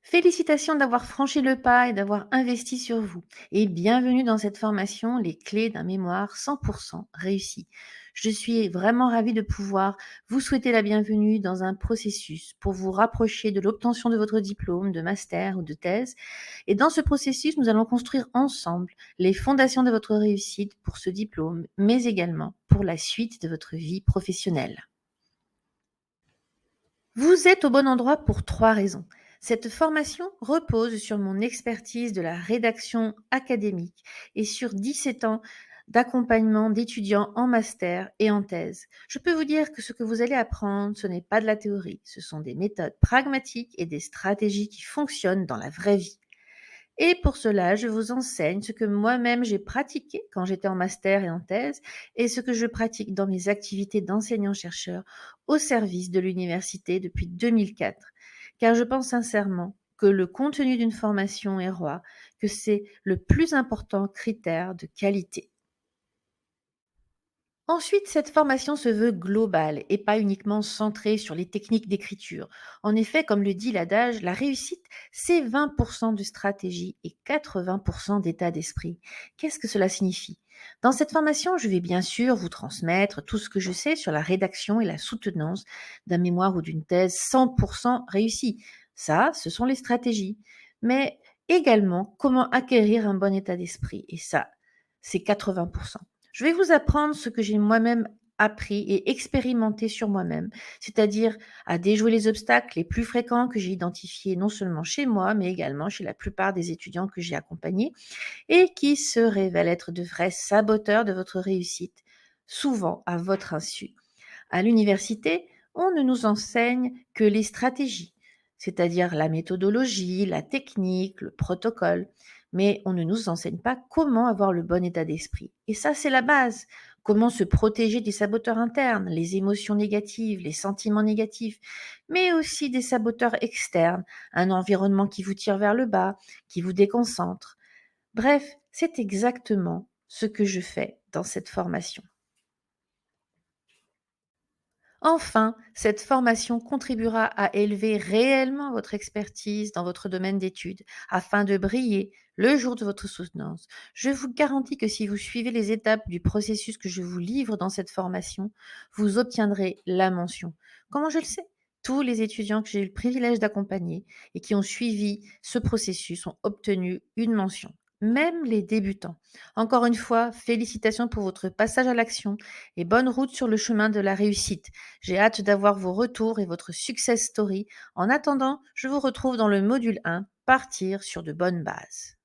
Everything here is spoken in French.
Félicitations d'avoir franchi le pas et d'avoir investi sur vous. Et bienvenue dans cette formation, les clés d'un mémoire 100% réussi. Je suis vraiment ravie de pouvoir vous souhaiter la bienvenue dans un processus pour vous rapprocher de l'obtention de votre diplôme, de master ou de thèse. Et dans ce processus, nous allons construire ensemble les fondations de votre réussite pour ce diplôme, mais également pour la suite de votre vie professionnelle. Vous êtes au bon endroit pour 3 raisons. Cette formation repose sur mon expertise de la rédaction académique et sur 17 ans d'accompagnement d'étudiants en master et en thèse. Je peux vous dire que ce que vous allez apprendre, ce n'est pas de la théorie, ce sont des méthodes pragmatiques et des stratégies qui fonctionnent dans la vraie vie. Et pour cela, je vous enseigne ce que moi-même j'ai pratiqué quand j'étais en master et en thèse et ce que je pratique dans mes activités d'enseignant-chercheur au service de l'université depuis 2004. Car je pense sincèrement que le contenu d'une formation est roi, que c'est le plus important critère de qualité. Ensuite, cette formation se veut globale et pas uniquement centrée sur les techniques d'écriture. En effet, comme le dit l'adage, la réussite, c'est 20% de stratégie et 80% d'état d'esprit. Qu'est-ce que cela signifie? Dans cette formation, je vais bien sûr vous transmettre tout ce que je sais sur la rédaction et la soutenance d'un mémoire ou d'une thèse 100% réussie. Ça, ce sont les stratégies. Mais également, comment acquérir un bon état d'esprit. Et ça, c'est 80%. Je vais vous apprendre ce que j'ai moi-même appris et expérimenté sur moi-même, c'est-à-dire à déjouer les obstacles les plus fréquents que j'ai identifiés non seulement chez moi, mais également chez la plupart des étudiants que j'ai accompagnés et qui se révèlent être de vrais saboteurs de votre réussite, souvent à votre insu. À l'université, on ne nous enseigne que les stratégies, c'est-à-dire la méthodologie, la technique, le protocole, mais on ne nous enseigne pas comment avoir le bon état d'esprit. Et ça, c'est la base. Comment se protéger des saboteurs internes, les émotions négatives, les sentiments négatifs, mais aussi des saboteurs externes, un environnement qui vous tire vers le bas, qui vous déconcentre. Bref, c'est exactement ce que je fais dans cette formation. Enfin, cette formation contribuera à élever réellement votre expertise dans votre domaine d'études afin de briller le jour de votre soutenance. Je vous garantis que si vous suivez les étapes du processus que je vous livre dans cette formation, vous obtiendrez la mention. Comment je le sais? Tous les étudiants que j'ai eu le privilège d'accompagner et qui ont suivi ce processus ont obtenu une mention, même les débutants. Encore une fois, félicitations pour votre passage à l'action et bonne route sur le chemin de la réussite. J'ai hâte d'avoir vos retours et votre success story. En attendant, je vous retrouve dans le module 1, partir sur de bonnes bases.